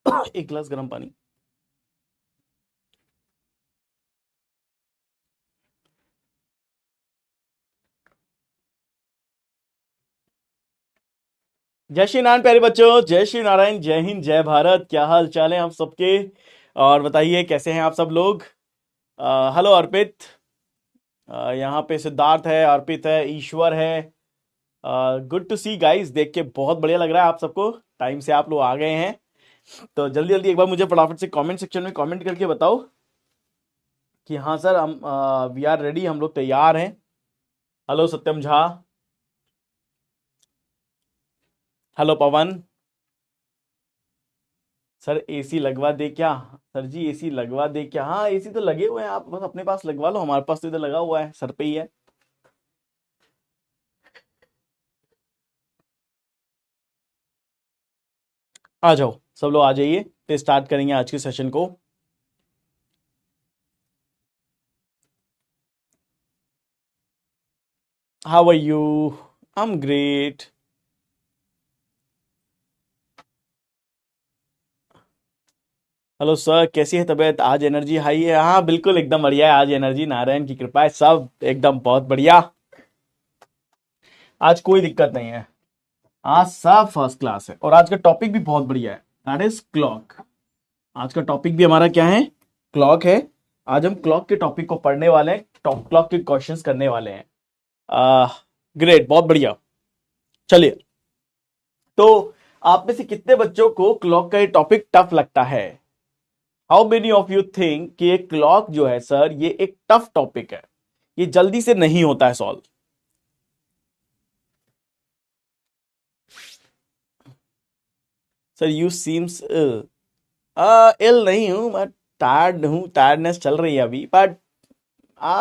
एक गिलास गर्म पानी। जय श्री नारायण प्यारे बच्चों, जय श्री नारायण, जय हिंद, जय भारत। क्या हाल चाल है आप सबके? और बताइए कैसे हैं आप सब लोग? हेलो अर्पित। यहाँ पे सिद्धार्थ है, अर्पित है, ईश्वर है। गुड टू सी गाइस, देख के बहुत बढ़िया लग रहा है आप सबको। टाइम से आप लोग आ गए हैं। तो जल्दी जल्दी एक बार मुझे फटाफट से कमेंट सेक्शन में कमेंट करके बताओ कि हाँ सर, हम वी आर रेडी, हम लोग तैयार हैं। हेलो सत्यम झा। हेलो पवन। सर एसी लगवा दे क्या? सर जी एसी लगवा दे क्या? हाँ एसी तो लगे हुए हैं, आप बस अपने पास लगवा लो, हमारे पास तो इधर लगा हुआ है, सर पे ही है। आ जाओ सब लोग, आ जाइए, तो स्टार्ट करेंगे आज के सेशन को। How are you? I am great. Hello sir, कैसी है तबीयत? आज एनर्जी हाई है? हाँ बिल्कुल एकदम बढ़िया है, आज एनर्जी नारायण की कृपा है, सब एकदम बहुत बढ़िया। आज कोई दिक्कत नहीं है, आज सब फर्स्ट क्लास है। और आज का टॉपिक भी बहुत बढ़िया है, दैट इज क्लॉक। आज का टॉपिक भी हमारा क्या है? क्लॉक है। आज हम क्लॉक के टॉपिक को पढ़ने वाले हैं, टॉप क्लॉक के क्वेश्चंस करने वाले हैं। आ, ग्रेट, बहुत बढ़िया। चलिए, तो आप में से कितने बच्चों को क्लॉक का ये टॉपिक टफ लगता है? How many of you think कि ये क्लॉक जो है सर, ये एक टफ टॉपिक है, ये जल्दी से नहीं होता है सॉल्व? सर यू सीम्स इल। इल नहीं हूं मैं, टायर्ड हूं, टायर्डनेस चल रही है अभी, बट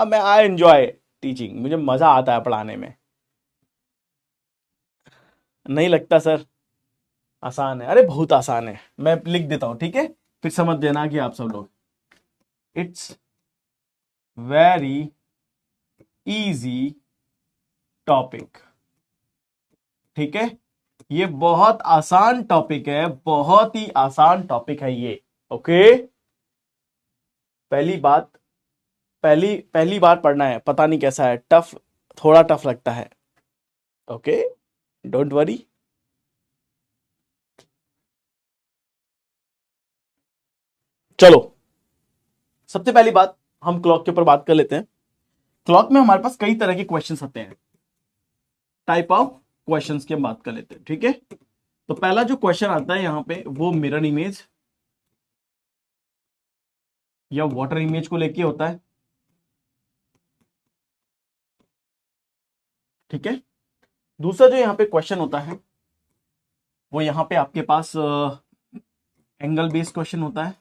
मैं आई एंजॉय टीचिंग, मुझे मजा आता है पढ़ाने में। नहीं लगता सर? आसान है, अरे बहुत आसान है, मैं लिख देता हूं, ठीक है? फिर समझ देना कि आप सब लोग, इट्स वेरी इजी टॉपिक। ठीक है, ये बहुत आसान टॉपिक है, बहुत ही आसान टॉपिक है ये। ओके, पहली बात, पहली पहली बार पढ़ना है, पता नहीं कैसा है, टफ, थोड़ा टफ लगता है। Okay, don't worry. चलो, सबसे पहली बात हम क्लॉक के ऊपर बात कर लेते हैं। क्लॉक में हमारे पास कई तरह के क्वेश्चंस आते हैं, टाइप ऑफ क्वेश्चंस की हम बात कर लेते हैं, ठीक है? तो पहला जो क्वेश्चन आता है यहां पे, वो मिरर इमेज या वाटर इमेज को लेके होता है, ठीक है? दूसरा जो यहाँ पे क्वेश्चन होता है, वो यहाँ पे आपके पास एंगल बेस्ड क्वेश्चन होता है।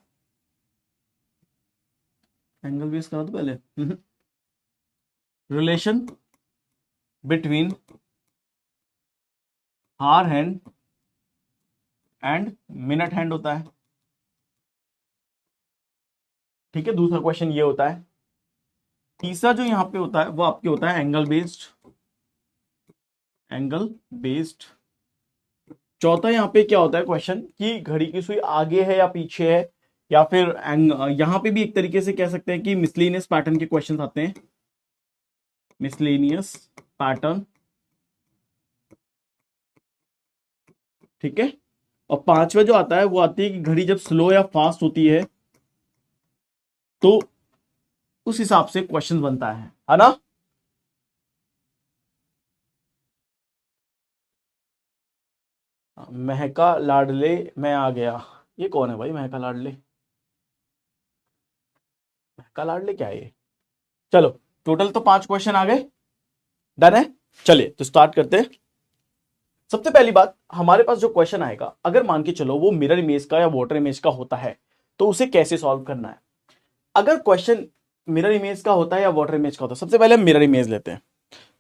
एंगल बेस्ड करा दो पहले। रिलेशन बिटवीन हार हैंड एंड मिनट हैंड होता है, ठीक है? दूसरा क्वेश्चन ये होता है। तीसरा जो यहाँ पे होता है वो आपके होता है एंगल बेस्ड, एंगल बेस्ड। चौथा यहाँ पे क्या होता है क्वेश्चन, कि घड़ी की सुई आगे है या पीछे है, या फिर यहाँ पे भी एक तरीके से कह सकते हैं कि मिसलेनियस पैटर्न के क्वेश्चन आते हैं, मिसलेनियस पैटर्न, ठीक है? और पांचवा जो आता है वो आती है कि घड़ी जब स्लो या फास्ट होती है तो उस हिसाब से क्वेश्चन बनता है ना? महका लाडले मैं आ गया, ये कौन है भाई महका लाडले? महका लाडले क्या है ये? चलो, टोटल तो 5 क्वेश्चन आ गए, डन है। चलिए तो स्टार्ट करते हैं। सबसे पहली बात, हमारे पास जो क्वेश्चन आएगा, अगर मान के चलो वो मिरर इमेज का या वाटर इमेज का होता है, तो उसे कैसे सॉल्व करना है? अगर क्वेश्चन मिरर इमेज का होता है या वाटर इमेज का होता है, सबसे पहले हम मिरर इमेज लेते हैं।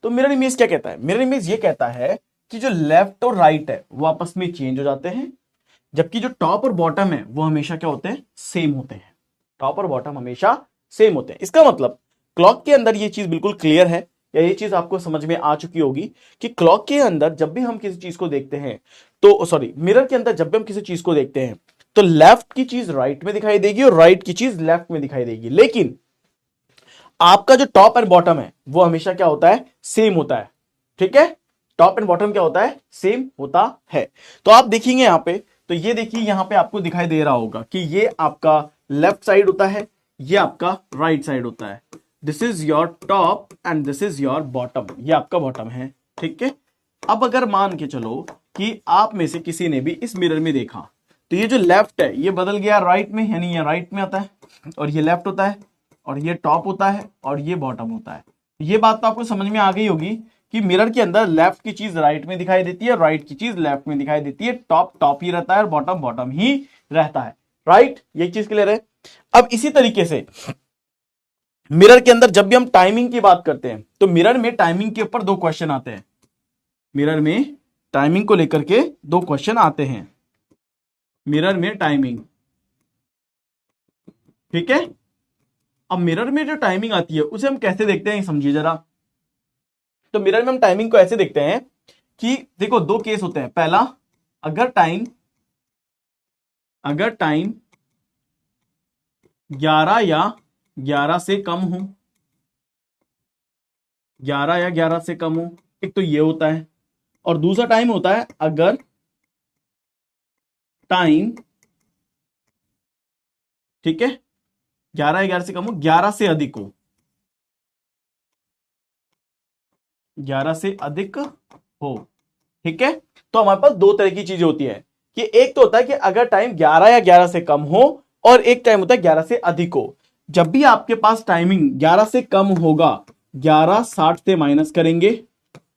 तो मिरर इमेज क्या कहता है? मिरर इमेज ये कहता है कि जो लेफ्ट और राइट है वो आपस में चेंज हो जाते हैं, जबकि जो टॉप और बॉटम है वो हमेशा क्या होते हैं? सेम होते हैं। टॉप और बॉटम हमेशा सेम होते हैं। इसका मतलब क्लॉक के अंदर ये चीज बिल्कुल क्लियर है, या ये चीज आपको समझ में आ चुकी होगी कि क्लॉक के अंदर जब भी हम किसी चीज को देखते हैं, तो सॉरी, मिरर के अंदर जब भी हम किसी चीज को देखते हैं, तो लेफ्ट की चीज राइट में दिखाई देगी और राइट की चीज लेफ्ट में दिखाई देगी, लेकिन आपका जो टॉप एंड बॉटम है वो हमेशा क्या होता है, सेम होता है। ठीक है, टॉप एंड बॉटम क्या होता है, सेम होता है। तो आप देखेंगे यहां पे, तो ये देखिए यहां पे आपको दिखाई दे रहा होगा कि ये आपका लेफ्ट साइड होता है, ये आपका राइट साइड होता है। This is your top and this is your bottom, ये आपका बॉटम है। ठीक है, अब अगर मान के चलो कि आप में से किसी ने भी इस मिरर में देखा, तो ये जो लेफ्ट है ये बदल गया राइट में, यानी ये राइट में आता है और ये लेफ्ट होता है, और ये टॉप होता है और ये बॉटम होता है। ये बात तो आपको समझ में आ गई होगी कि मिरर के अंदर लेफ्ट की चीज राइट में दिखाई देती है, राइट की चीज लेफ्ट में दिखाई देती है, टॉप टॉप ही रहता है और बॉटम बॉटम ही रहता है। राइट, ये चीज क्लियर है। अब इसी तरीके से मिरर के अंदर जब भी हम टाइमिंग की बात करते हैं, तो मिरर में टाइमिंग के ऊपर दो क्वेश्चन आते हैं। मिरर में टाइमिंग को लेकर के दो क्वेश्चन आते हैं, मिरर में टाइमिंग। ठीक है, अब मिरर में जो टाइमिंग आती है उसे हम कैसे देखते हैं, समझिए जरा। तो मिरर में हम टाइमिंग को ऐसे देखते हैं कि देखो दो केस होते हैं। पहला, अगर टाइम 11 या 11 से कम हो, 11 या 11 से कम हो, एक तो ये होता है। और दूसरा टाइम होता है अगर टाइम, ठीक है, 11 या 11 से कम हो, 11 से अधिक हो, 11 से अधिक हो। ठीक है, तो हमारे पास दो तरह की चीजें होती है कि एक तो होता है कि अगर टाइम 11 या 11 से कम हो, और एक टाइम होता है 11 से अधिक हो। जब भी आपके पास टाइमिंग 11 से कम होगा, 11:60 से माइनस करेंगे,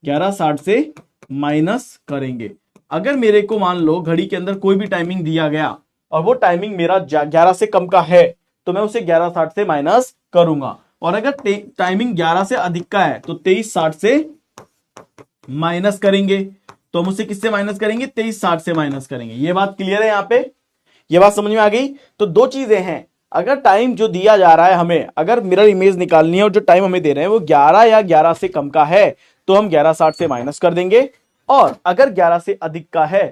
11:60 से माइनस करेंगे। अगर मेरे को मान लो घड़ी के अंदर कोई भी टाइमिंग दिया गया और वो टाइमिंग मेरा 11 से कम का है, तो मैं उसे 11:60 से माइनस करूंगा। और अगर टाइमिंग 11 से अधिक का है तो 23:60 से माइनस करेंगे। तो हम उसे किससे माइनस करेंगे, 23:60 से माइनस करेंगे। ये बात क्लियर है यहां पे, ये बात समझ में आ गई। तो दो चीजें हैं, अगर टाइम जो दिया जा रहा है हमें, अगर मिरर इमेज निकालनी है और जो टाइम हमें दे रहे हैं वो 11 या 11 से कम का है, तो हम 11:60 से माइनस कर देंगे। और अगर 11 से अधिक का है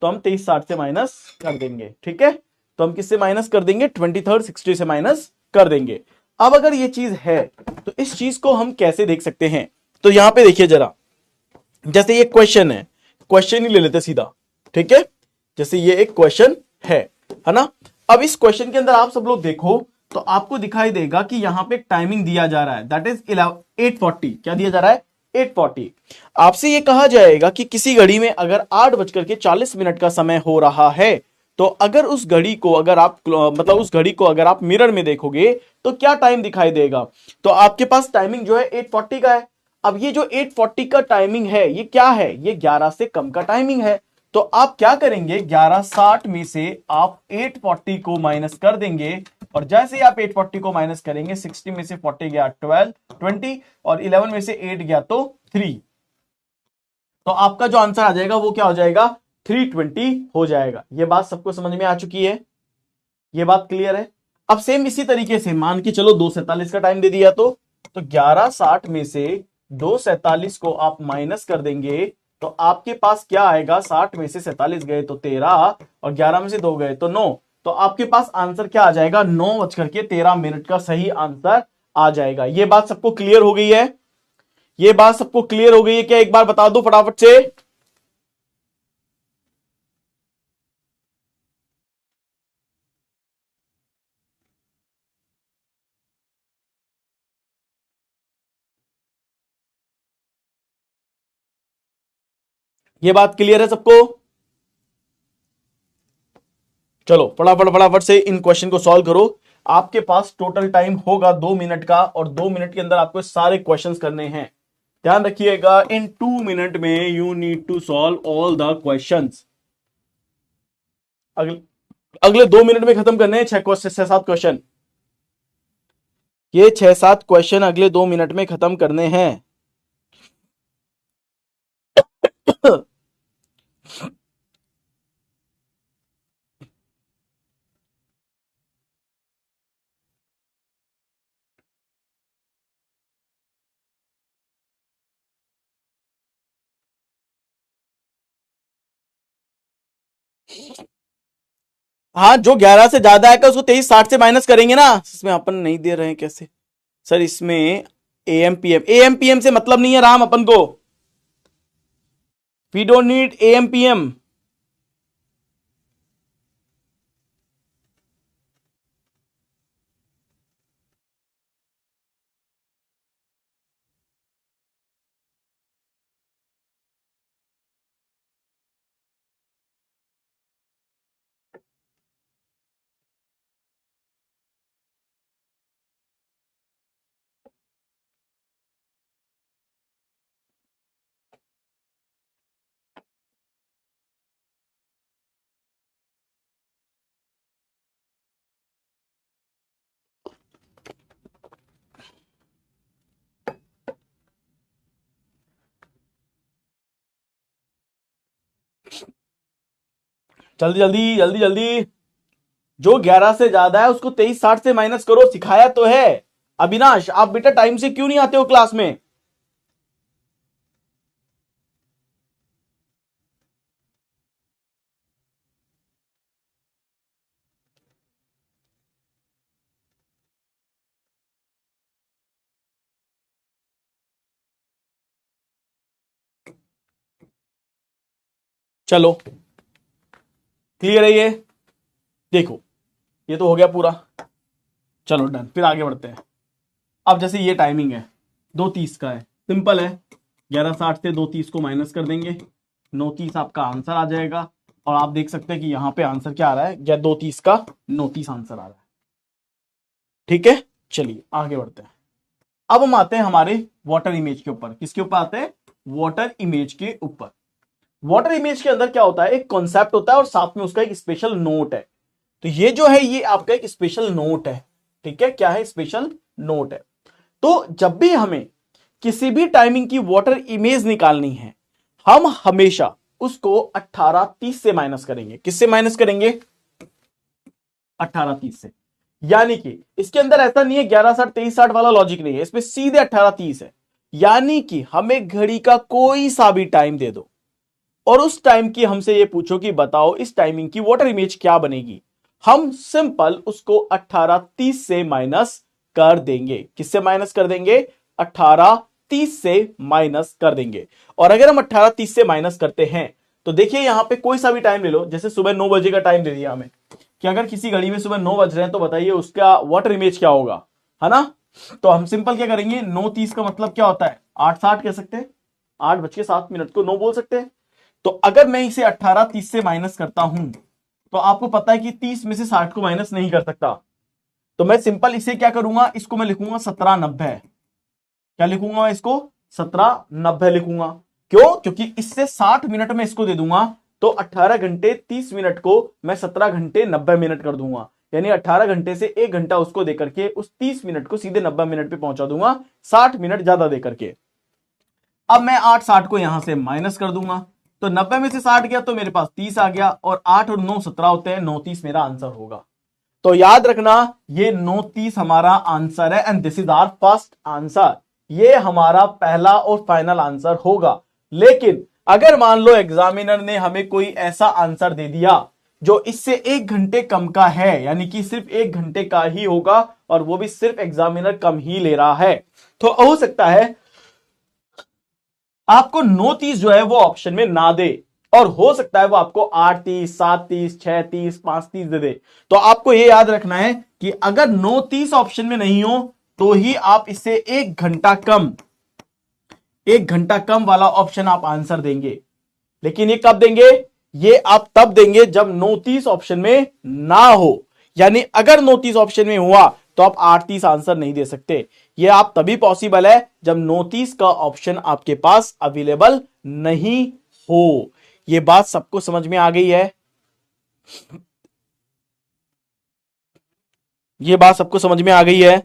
तो हम 23:60 से माइनस कर देंगे। ठीक है, तो हम किससे माइनस कर देंगे, 23:60 से माइनस कर देंगे। अब अगर ये चीज है तो इस चीज को हम कैसे देख सकते हैं, तो यहां पे देखिए जरा, जैसे ये क्वेश्चन है, क्वेश्चन ही ले लेते सीधा। ठीक है, जैसे ये एक क्वेश्चन है ना। अब इस क्वेश्चन के अंदर आप सब लोग देखो तो आपको दिखाई देगा कि यहां पे एक टाइमिंग दिया जा रहा है, दैट इज 8:40। क्या दिया जा रहा है, 8:40। आपसे ये कहा जाएगा कि किसी घड़ी में अगर 8:40 का समय हो रहा है, तो अगर उस घड़ी को अगर आप मतलब उस घड़ी को अगर आप मिरर में देखोगे तो क्या टाइम दिखाई देगा। तो आपके पास टाइमिंग जो है 8:40 का है। अब ये जो 8:40 का टाइमिंग है ये क्या है, ये 11 से कम का टाइमिंग है। तो आप क्या करेंगे, 11:60 में से आप 8:40 को माइनस कर देंगे, और जैसे ही आप 8:40 को माइनस करेंगे, 60 में से 40 गया 12 20, और 11 में से 8 गया तो 3। तो आपका जो आंसर आ जाएगा वो क्या हो जाएगा, 320 हो जाएगा। ये बात सबको समझ में आ चुकी है, ये बात क्लियर है। अब सेम इसी तरीके से मान के चलो 2:47 का टाइम दे दिया, तो 11:60 में से 2:47 को आप माइनस कर देंगे, तो आपके पास क्या आएगा, 60 में से 47 गए तो 13, और 11 में से 2 गए तो 9। तो आपके पास आंसर क्या आ जाएगा, 9:13 का सही आंसर आ जाएगा। ये बात सबको क्लियर हो गई है, ये बात सबको क्लियर हो गई है क्या, एक बार बता दो फटाफट से। ये बात क्लियर है सबको, चलो फटाफट फटाफट से इन क्वेश्चन को सॉल्व करो। आपके पास टोटल टाइम होगा 2 मिनट का, और 2 मिनट के अंदर आपको सारे क्वेश्चंस करने हैं। ध्यान रखिएगा, इन 2 मिनट में you need to solve all the questions. अगले अगले 2 मिनट में खत्म करने हैं 6 7 क्वेश्चन। ये 6 7 क्वेश्चन अगले 2 मिनट में खत्म करने हैं। हाँ, जो 11 से ज्यादा आएगा उसको 23:60 से माइनस करेंगे ना। इसमें अपन नहीं दे रहे हैं कैसे सर, इसमें एएम पीएम से मतलब नहीं है राम अपन को। We don't need AM PM. जल्दी जल्दी जल्दी जल्दी। जो 11 से ज्यादा है उसको 23:60 से माइनस करो, सिखाया तो है। अविनाश, आप बेटा टाइम से क्यों नहीं आते हो क्लास में? चलो क्लियर है ये? देखो ये तो हो गया पूरा। चलो डन, फिर आगे बढ़ते हैं। अब जैसे ये टाइमिंग है 2:30 का है, सिंपल है। 11:60 से 2:30 को माइनस कर देंगे, 9:30 आपका आंसर आ जाएगा। और आप देख सकते हैं कि यहां पे आंसर क्या आ रहा है, 2:30 का 9:30 आंसर आ रहा है। ठीक है, चलिए आगे बढ़ते हैं। अब हम आते हैं हमारे वाटर इमेज के ऊपर। किसके ऊपर आते हैं? वाटर इमेज के ऊपर। वाटर इमेज के अंदर क्या होता है, एक कॉन्सेप्ट होता है और साथ में उसका एक स्पेशल नोट है। तो ये जो है ये आपका एक स्पेशल नोट है। ठीक है, क्या है? स्पेशल नोट है। तो जब भी हमें किसी भी टाइमिंग की वाटर इमेज निकालनी है, हम हमेशा उसको 18:30 से माइनस करेंगे। किससे माइनस करेंगे? 18:30 से। यानी कि इसके अंदर ऐसा नहीं है 11:60 23:60 वाला लॉजिक नहीं है, इसमें सीधे 18:30 है। यानी कि हमें घड़ी का कोई सा भी टाइम दे दो और उस टाइम की हमसे ये पूछो कि बताओ इस टाइमिंग की वाटर इमेज क्या बनेगी, हम सिंपल उसको 18:30 से माइनस कर देंगे। किससे माइनस कर देंगे? 18:30 से माइनस कर देंगे। और अगर हम 18:30 से माइनस करते हैं तो देखिए यहां पे कोई सा भी टाइम ले लो, जैसे सुबह 9 बजे का टाइम दे दिया हमें कि अगर किसी घड़ी में सुबह 9 बज रहे हैं तो बताइए उसका वाटर इमेज क्या होगा, है ना? तो हम सिंपल क्या करेंगे, 9:30 का मतलब क्या होता है? 8:60 कह सकते हैं, 8:07 को 9 बोल सकते हैं। तो अगर मैं इसे 18:30 से माइनस करता हूं तो आपको पता है कि 30 में से 60 को माइनस नहीं कर सकता। तो मैं सिंपल इसे क्या करूंगा, इसको मैं लिखूंगा 17:90। क्या लिखूंगा मैं इसको? 17:90 लिखूंगा। क्यों? क्योंकि इससे 60 मिनट में इसको दे दूंगा तो 18 घंटे 30 मिनट को मैं 17 घंटे 90 मिनट कर दूंगा। यानी 18 घंटे से 1 घंटा उसको देकर के उस 30 मिनट को सीधे 90 मिनट पे पहुंचा दूंगा, 60 मिनट ज्यादा देकर के। अब मैं 8:60 को यहां से माइनस कर दूंगा तो 90 में से 60 गया तो मेरे पास 30 आ गया और 8 और 9 17 होते हैं, 9:30 मेरा आंसर होगा। तो याद रखना ये 9:30 हमारा आंसर है and this is our first answer. ये हमारा पहला और फाइनल आंसर होगा। लेकिन अगर मान लो एग्जामिनर ने हमें कोई ऐसा आंसर दे दिया जो इससे 1 घंटे कम का है, यानी कि सिर्फ 1 घंटे का ही होगा और वो भी सिर्फ एग्जामिनर कम ही ले रहा है, तो हो सकता है आपको 9:30 जो है वो ऑप्शन में ना दे और हो सकता है वो आपको 8:30 7:30 6:30 5:30 दे दे। तो आपको ये याद रखना है कि अगर 9:30 ऑप्शन में नहीं हो तो ही आप इसे 1 घंटा कम वाला ऑप्शन आप आंसर देंगे। लेकिन ये कब देंगे? ये आप तब देंगे जब 9:30 ऑप्शन में ना हो। यानी अगर 9:30 ऑप्शन में हुआ तो आप 8:30 आंसर नहीं दे सकते। ये आप तभी पॉसिबल है जब 9:30 का ऑप्शन आपके पास अवेलेबल नहीं हो। ये बात सबको समझ में आ गई है? ये बात सबको समझ में आ गई है?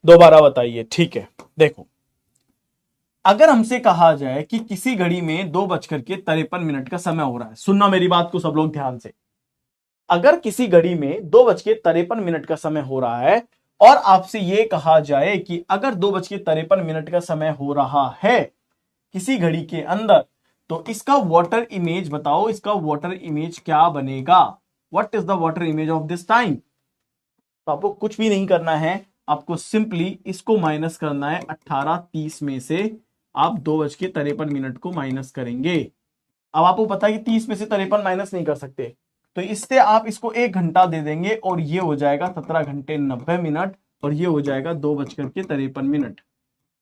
दोबारा बताइए। ठीक है, देखो अगर हमसे कहा जाए कि किसी घड़ी में 2:53 का समय हो रहा है, सुनना मेरी बात को सब लोग ध्यान से। अगर किसी घड़ी में 2:53 का समय हो रहा है और आपसे यह कहा जाए कि अगर 2:53 का समय हो रहा है किसी घड़ी के अंदर, तो इसका वाटर इमेज बताओ, इसका वाटर इमेज क्या बनेगा? What is the water image of this time? तो आपको कुछ भी नहीं करना है, आपको सिंपली इसको माइनस करना है 18:30 में से। आप 2:53 को माइनस करेंगे। अब आपको पता है कि 30 में से 53 माइनस नहीं कर सकते, तो इससे आप इसको 1 घंटा दे देंगे और ये हो जाएगा 17 घंटे 90 मिनट, और ये हो जाएगा 2:53।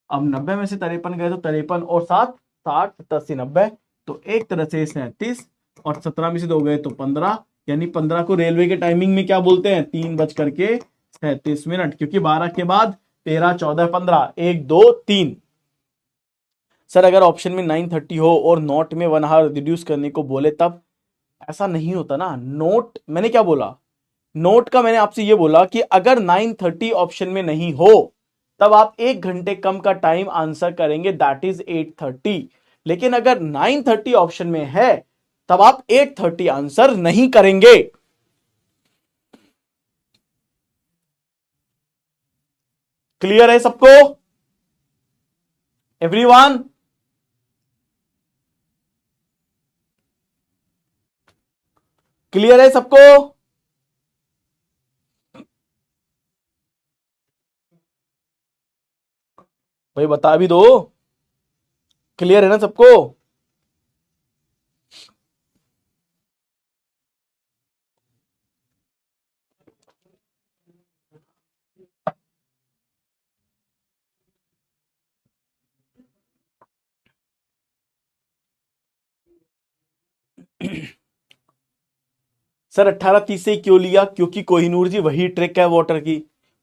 अब 90 में से 53 गए तो 53 और 7 60 70 80 90, तो एक तरह से 37, और 17 में से 2 गए तो 15, यानी 15 को रेलवे के टाइमिंग में क्या बोलते हैं? 3:37, क्योंकि 12 के बाद 13 14 15 1 2 3। सर अगर ऑप्शन में 9:30 हो और नोट में 1 आवर रिड्यूस करने को बोले तब? ऐसा नहीं होता ना। नोट मैंने क्या बोला? नोट का मैंने आपसे ये बोला कि अगर 9:30 ऑप्शन में नहीं हो तब आप 1 घंटे कम का टाइम आंसर करेंगे, दैट इज 8:30। लेकिन अगर 9:30 ऑप्शन में है तब आप 8:30 आंसर नहीं करेंगे। क्लियर है सबको? एवरीवन? क्लियर है सबको? भाई बता भी दो, क्लियर है ना सबको? सर 18:30 से क्यों लिया? क्योंकि कोहिनूर जी वही ट्रिक है वाटर की,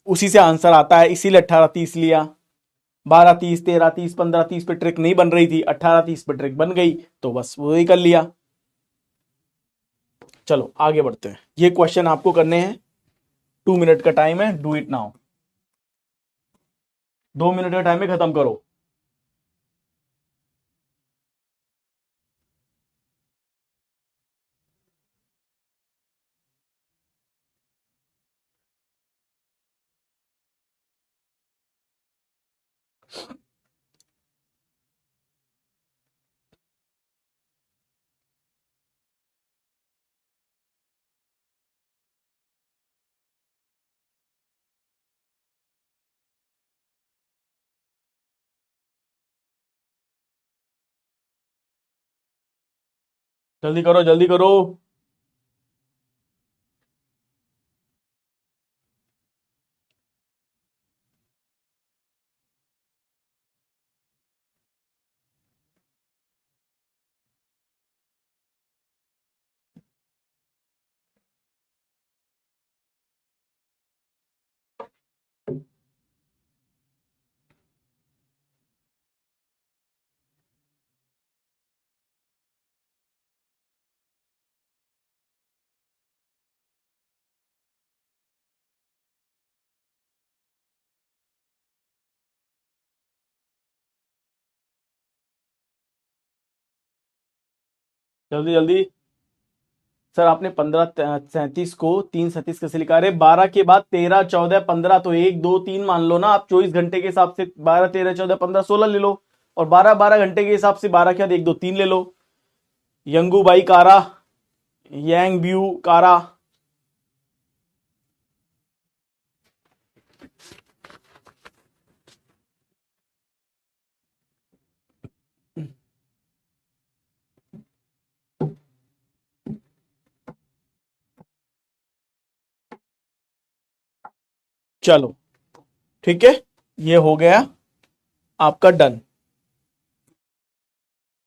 उसी से आंसर आता है, इसीलिए 18:30 लिया। 12:30 13:30 15:30 पे ट्रिक नहीं बन रही थी, 18:30 पे ट्रिक बन गई, तो बस वही कर लिया। चलो आगे बढ़ते हैं। ये क्वेश्चन आपको करने हैं, 2 मिनट का टाइम है, डू इट नाउ। 2 मिनट का टाइम में खत्म करो। जल्दी करो जल्दी करो। जल्दी जल्दी। सर आपने 15:37 को 3:37 कैसे लिखा? अरे 12 के बाद 13 14 15, तो 1 2 3 मान लो ना आप। 24 घंटे के हिसाब से 12 13 14 15 16 ले लो, और 12 12 घंटे के हिसाब से 12 के बाद 1 2 3 ले लो। यंगू बाई कारा, यांग ब्यू कारा। चलो ठीक है, ये हो गया आपका डन।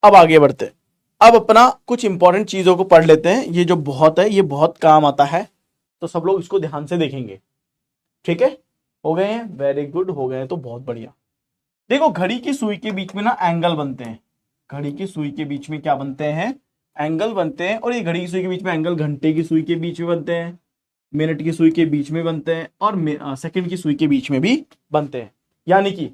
अब आगे बढ़ते हैं। अब अपना कुछ इंपॉर्टेंट चीजों को पढ़ लेते हैं, ये जो बहुत है, ये बहुत काम आता है, तो सब लोग इसको ध्यान से देखेंगे। ठीक है, हो गए हैं? वेरी गुड, हो गए हैं तो बहुत बढ़िया। देखो घड़ी की सुई के बीच में ना एंगल बनते हैं। घड़ी की सुई के बीच में क्या बनते हैं? एंगल बनते हैं। और ये घड़ी की सुई के बीच में एंगल घंटे की सुई के बीच में बनते हैं, मिनट की सुई के बीच में बनते हैं, और सेकंड की सुई के बीच में भी बनते हैं। यानी कि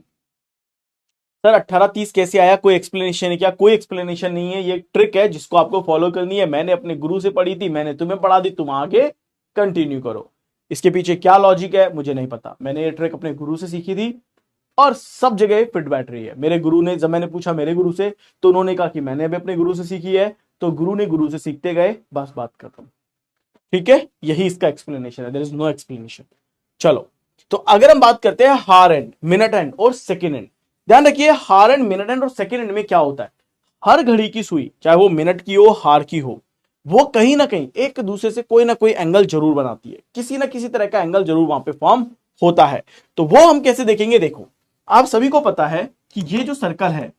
सर 18:30 कैसे आया? कोई एक्सप्लेनेशन है क्या? कोई एक्सप्लेनेशन नहीं है, ये ट्रिक है जिसको आपको फॉलो करनी है। मैंने अपने गुरु से पढ़ी थी, मैंने तुम्हें पढ़ा दी, तुम आगे कंटिन्यू करो। इसके पीछे क्या लॉजिक है मुझे नहीं पता, मैंने ये ट्रिक अपने गुरु से सीखी थी, और सब जगह फिट बैठ रही है। मेरे गुरु ने, जब मैंने पूछा मेरे गुरु से, तो उन्होंने कहा कि मैंने अभी अपने गुरु से सीखी है, तो गुरु ने गुरु से सीखते गए, बस बात खत्म। ठीक है, यही इसका एक्सप्लेनेशन है, देयर इज नो एक्सप्लेनेशन। चलो, तो अगर हम बात करते हैं हार एंड, मिनट एंड और सेकेंड एंड, ध्यान रखिए हार एंड, मिनट एंड और सेकेंड एंड में क्या होता है, हर घड़ी की सुई, चाहे वो मिनट की हो, हार की हो, वो कहीं ना कहीं एक दूसरे से कोई ना कोई एंगल जरूर बनाती है, किसी ना किसी तरह का एंगल जरूर वहां पे फॉर्म होता है। तो वो हम कैसे देखेंगे, देखो आप सभी को पता है कि ये जो सर्कल है,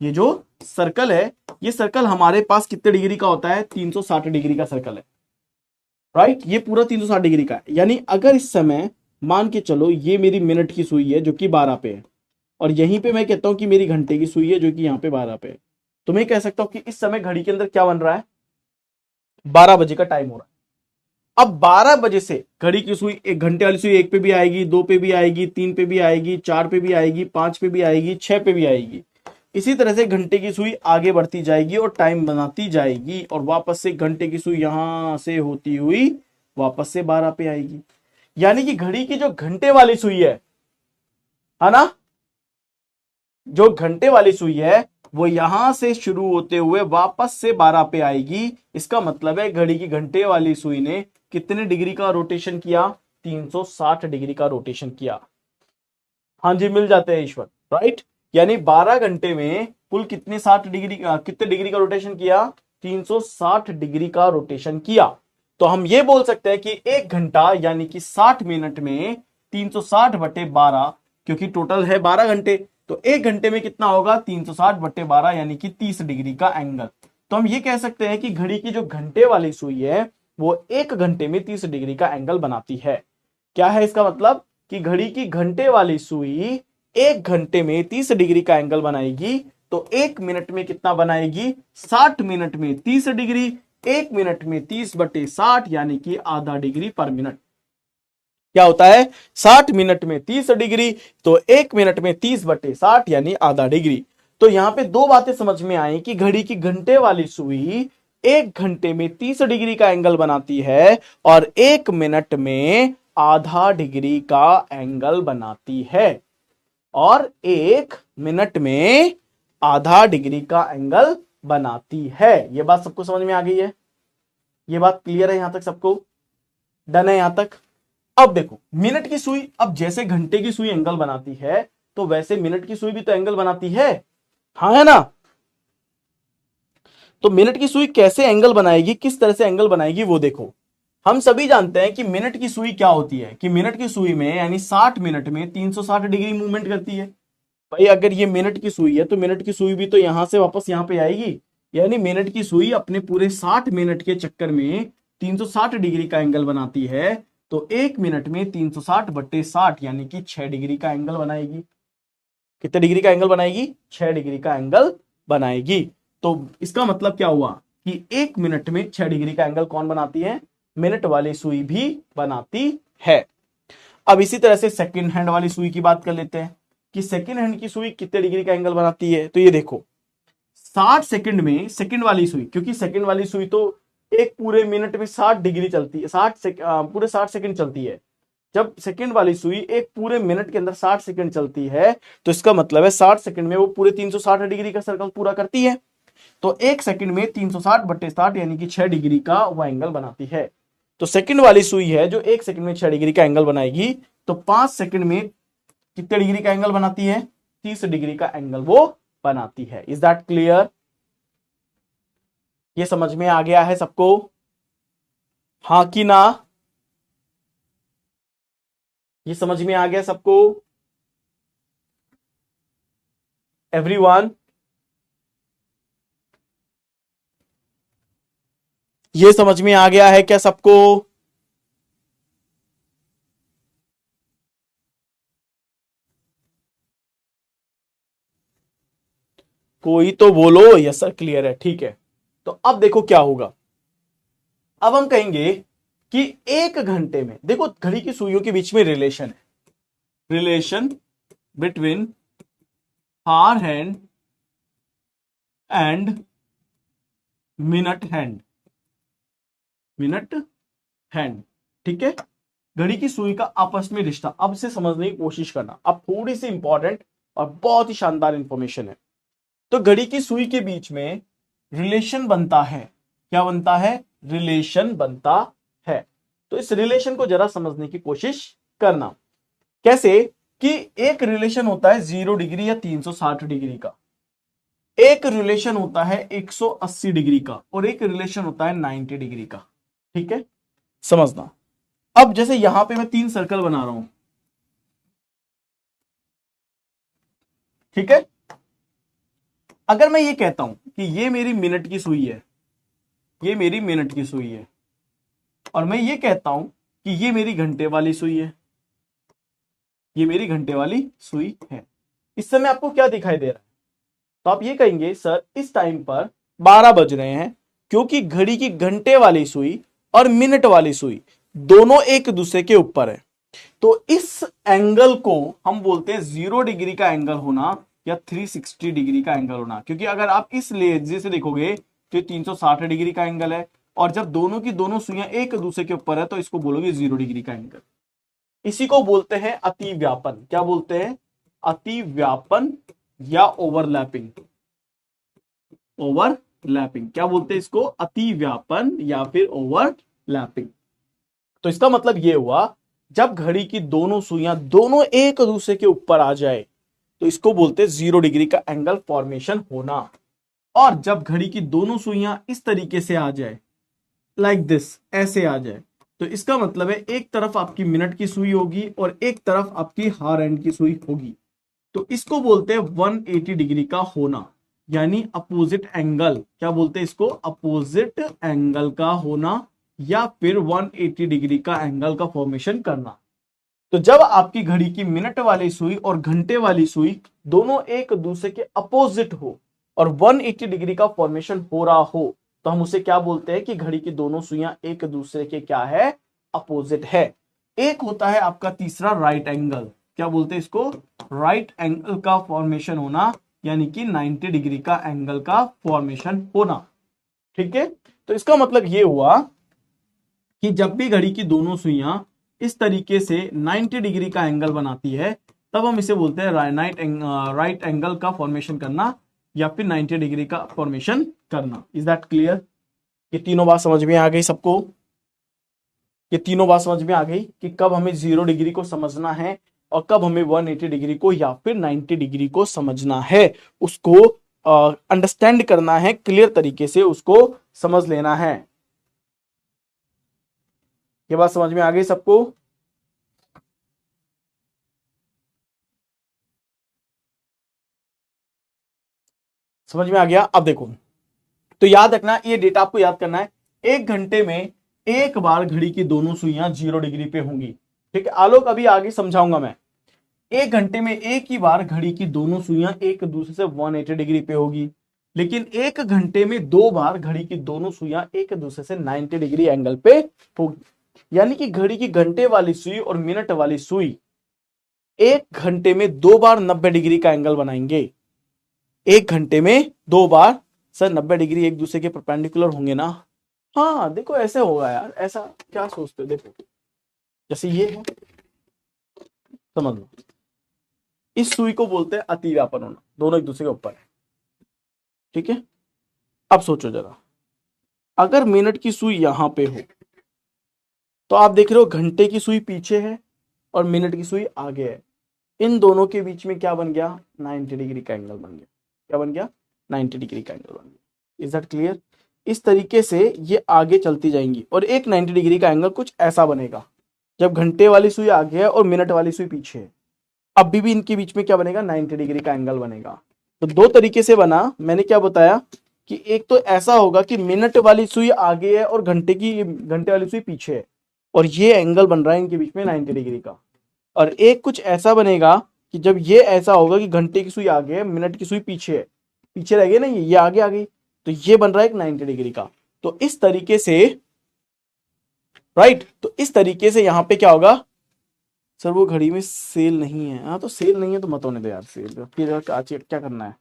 ये जो सर्कल है, ये सर्कल हमारे पास कितने डिग्री का होता है, 360 डिग्री का सर्कल है, राइट। ये पूरा 360 डिग्री का है। यानी अगर इस समय मान के चलो ये मेरी मिनट की सुई है जो कि 12 पे है, और यहीं पे मैं कहता हूं कि मेरी घंटे की सुई है जो कि यहां पे 12 पे है, तो मैं कह सकता हूं कि इस समय घड़ी के अंदर क्या बन रहा है, 12 बजे का टाइम हो रहा है। अब 12 बजे से घड़ी की सुई, एक घंटे वाली सुई 1 पे भी आएगी, 2 पे भी आएगी, 3 पे भी आएगी, 4 पे भी आएगी, 5 पे भी आएगी, 6 पे भी आएगी। इसी तरह से घंटे की सुई आगे बढ़ती जाएगी और टाइम बनाती जाएगी, और वापस से घंटे की सुई यहां से होती हुई वापस से 12 पे आएगी। यानी कि घड़ी की जो घंटे वाली सुई है ना, जो घंटे वाली सुई है वो यहां से शुरू होते हुए वापस से 12 पे आएगी। इसका मतलब है घड़ी की घंटे वाली सुई ने कितने डिग्री का रोटेशन किया, 360 डिग्री का रोटेशन किया। हाँ जी, मिल जाते हैं ईश्वर, राइट। यानी 12 घंटे में कुल कितने 60 डिग्री, कितने डिग्री का रोटेशन किया, 360 डिग्री का रोटेशन किया। तो हम ये बोल सकते हैं कि एक घंटा यानी कि 60 मिनट में 360 बटे 12, क्योंकि टोटल है 12 घंटे, तो एक घंटे में कितना होगा, 360 बटे 12 यानी कि 30 डिग्री का एंगल। तो हम ये कह सकते हैं कि घड़ी की जो घंटे वाली सुई है वो एक घंटे में 30 डिग्री का एंगल बनाती है। क्या है इसका मतलब, कि घड़ी की घंटे वाली सुई एक घंटे में 30 डिग्री का एंगल बनाएगी, तो एक मिनट में कितना बनाएगी, 60 मिनट में 30 डिग्री, एक मिनट में 30 बटे 60 यानी कि आधा डिग्री पर मिनट। क्या होता है, 60 मिनट में 30 डिग्री, तो एक मिनट में 30 बटे 60 यानी आधा डिग्री। तो यहां पे दो बातें समझ में आई कि घड़ी की घंटे वाली सुई एक घंटे में 30 डिग्री का एंगल बनाती है और एक मिनट में आधा डिग्री का एंगल बनाती है, और एक मिनट में आधा डिग्री का एंगल बनाती है। यह बात सबको समझ में आ गई है, ये बात क्लियर है यहां तक सबको, डन है यहां तक। अब देखो मिनट की सुई, अब जैसे घंटे की सुई एंगल बनाती है तो वैसे मिनट की सुई भी तो एंगल बनाती है, हाँ है ना। तो मिनट की सुई कैसे एंगल बनाएगी, किस तरह से एंगल बनाएगी वो देखो। हम सभी जानते हैं कि मिनट की सुई क्या होती है, कि मिनट की सुई में यानी 60 मिनट में 360 डिग्री मूवमेंट करती है। भाई अगर ये मिनट की सुई है तो मिनट की सुई भी तो यहां से वापस यहां पे आएगी, यानी मिनट की सुई अपने पूरे 60 मिनट के चक्कर में 360 डिग्री का एंगल बनाती है, तो एक मिनट में 360 बट्टे 60 यानी कि 6 डिग्री का एंगल बनाएगी। कितने डिग्री का एंगल बनाएगी, 6 डिग्री का एंगल बनाएगी। तो इसका मतलब क्या हुआ कि एक मिनट में 6 डिग्री का एंगल कौन बनाती है, मिनट वाली सुई भी बनाती है। अब इसी तरह से सेकंड हैंड वाली सुई की बात कर लेते हैं कि सेकंड हैंड की सुई कितने डिग्री का एंगल बनाती है। तो ये देखो 60 सेकंड में सेकंड वाली सुई, क्योंकि सेकंड वाली सुई तो एक पूरे मिनट में 60 डिग्री चलती है, पूरे 60 सेकंड चलती है। जब सेकंड वाली सुई एक पूरे मिनट के अंदर 60 सेकंड चलती है, तो इसका मतलब है 60 सेकंड में वो पूरे 360 डिग्री का सर्कल पूरा करती है। तो एक सेकंड में 360 बट्टे 60 यानी कि 6 डिग्री का वो एंगल बनाती है। तो सेकंड वाली सुई है जो एक सेकंड में 6 डिग्री का एंगल बनाएगी, तो 5 सेकंड में कितने डिग्री का एंगल बनाती है, 30 डिग्री का एंगल वो बनाती है। इज दैट क्लियर, ये समझ में आ गया है सबको, हाँ कि ना, ये समझ में आ गया सबको, एवरीवन, ये समझ में आ गया है क्या सबको। कोई तो बोलो यस सर क्लियर है, ठीक है। तो अब देखो क्या होगा, अब हम कहेंगे कि एक घंटे में, देखो घड़ी की सुइयों के बीच में रिलेशन है, रिलेशन बिटवीन हार hand and minute hand, minute hand, ठीक है। घड़ी की सुई का आपस में रिश्ता, अब से समझने की कोशिश करना। अब थोड़ी सी इंपॉर्टेंट और बहुत ही शानदार इंफॉर्मेशन है। तो घड़ी की सुई के बीच में रिलेशन बनता है। क्या बनता है? रिलेशन बनता है। तो इस रिलेशन को जरा समझने की कोशिश करना। कैसे कि एक रिलेशन होता है 0 डिग्री या 360 डिग्री का, एक रिलेशन होता है 180 डिग्री का, और एक रिलेशन होता है 90 डिग्री का। ठीक है, समझना। अब जैसे यहां पे मैं 3 सर्कल बना रहा हूं, ठीक है। अगर मैं ये कहता हूं कि ये मेरी मिनट की सुई है, ये मेरी मिनट की सुई है, और मैं ये कहता हूं कि ये मेरी घंटे वाली सुई है, ये मेरी घंटे वाली सुई है, इस समय आपको क्या दिखाई दे रहा है? तो आप ये कहेंगे सर इस टाइम पर 12 बज रहे हैं, क्योंकि घड़ी की घंटे वाली सुई और मिनट वाली सुई दोनों एक दूसरे के ऊपर है। तो इस एंगल को हम बोलते हैं 0 डिग्री का एंगल होना या 360 डिग्री का एंगल होना, क्योंकि अगर आप इस लेंस से देखोगे तो ये 360 डिग्री का एंगल है, और जब दोनों की दोनों सुइयां एक दूसरे के ऊपर है तो इसको बोलोगे 0 डिग्री का एंगल। इसी को बोलते हैं अतिव्यापन। क्या बोलते हैं? अतिव्यापन या ओवरलैपिंग। ओवरलैपिंग क्या बोलते हैं इसको? अतिव्यापन या फिर ओवरलैपिंग। तो इसका मतलब यह हुआ जब घड़ी की दोनों सुइयां दोनों एक दूसरे के ऊपर आ जाए तो इसको बोलते हैं 0 डिग्री का एंगल फॉर्मेशन होना। और जब घड़ी की दोनों सुइयां इस तरीके से आ जाए, लाइक दिस, ऐसे आ जाए, तो इसका मतलब है एक तरफ आपकी मिनट की सुई होगी और एक तरफ आपकी हार एंड की सुई होगी। तो इसको बोलते हैं 180 डिग्री का होना, यानी अपोजिट एंगल। क्या बोलते हैं इसको? अपोजिट एंगल का होना, या फिर 180 डिग्री का एंगल का फॉर्मेशन करना। तो जब आपकी घड़ी की मिनट वाली सुई और घंटे वाली सुई दोनों एक दूसरे के अपोजिट हो और 180 डिग्री का फॉर्मेशन हो रहा हो, तो हम उसे क्या बोलते हैं कि घड़ी की दोनों सुइयां एक दूसरे के क्या है? अपोजिट है। एक होता है आपका तीसरा राइट एंगल। क्या बोलते हैं इसको? राइट एंगल का फॉर्मेशन होना, यानी कि 90 डिग्री का एंगल का फॉर्मेशन होना। ठीक है, तो इसका मतलब यह हुआ कि जब भी घड़ी की दोनों सुइयां इस तरीके से 90 डिग्री का एंगल बनाती है, तब हम इसे बोलते हैं राइट एंगल का फॉर्मेशन करना या फिर 90 डिग्री का फॉर्मेशन करना। Is that clear? ये तीनों बात समझ में आ गई सबको? ये तीनों बात समझ में आ गई कि कब हमें 0 डिग्री को समझना है और कब हमें 180 डिग्री को या फिर 90 डिग्री को समझना है। उसको अंडरस्टैंड करना है, क्लियर तरीके से उसको समझ लेना है। ये बात समझ में आ गई सबको? समझ में आ गया? अब देखो, तो याद रखना, ये डेटा आपको याद करना है। 1 घंटे में एक बार घड़ी की दोनों सुइयां 0 डिग्री पे होंगी। ठीक है आलोक, अभी आगे समझाऊंगा मैं। 1 घंटे में एक ही बार घड़ी की दोनों सुइयां एक दूसरे से 180 डिग्री पे होगी, लेकिन 1 घंटे में 2 बार घड़ी की दोनों सुइयां एक दूसरे से 90 डिग्री एंगल पे होगी। यानी कि घड़ी की घंटे वाली सुई और मिनट वाली सुई 1 घंटे में 2 बार 90 डिग्री का एंगल बनाएंगे। 1 घंटे में 2 बार। सर 90 डिग्री एक दूसरे के परपेंडिकुलर होंगे ना? हाँ देखो ऐसे होगा यार, ऐसा क्या सोचते हो? देखो जैसे ये है, समझ लो, इस सुई को बोलते हैं अतिव्यापन होना, दोनों एक दूसरे के ऊपर है। ठीक है, अब सोचो जरा, अगर मिनट की सुई यहां पे हो तो आप देख रहे हो घंटे की सुई पीछे है और मिनट की सुई आगे है। इन दोनों के बीच में क्या बन गया? 90 डिग्री का एंगल बन गया। क्या बन गया? 90 डिग्री का एंगल बन गया। Is that clear? इस तरीके से ये आगे चलती जाएंगी और एक 90 डिग्री का एंगल कुछ ऐसा बनेगा जब घंटे वाली सुई आगे है और मिनट वाली सुई पीछे है। अभी भी इनके बीच में क्या बनेगा? 90 डिग्री का एंगल बनेगा। तो दो तरीके से बना। मैंने क्या बताया कि एक तो ऐसा होगा कि मिनट वाली सुई आगे है और घंटे वाली सुई पीछे है, और ये एंगल बन रहा है इनके बीच में 90 डिग्री का। और एक कुछ ऐसा बनेगा कि जब ये ऐसा होगा कि घंटे की सुई आगे है, मिनट की सुई पीछे है, पीछे रह गई ना, ये आगे आ गई, तो ये बन रहा है एक 90 डिग्री का। तो इस तरीके से, राइट, तो इस तरीके से यहां पे क्या होगा? सर वो घड़ी में सेल नहीं है। हाँ तो सेल नहीं है तो मत होने दो यार, सेल फिर क्या करना है?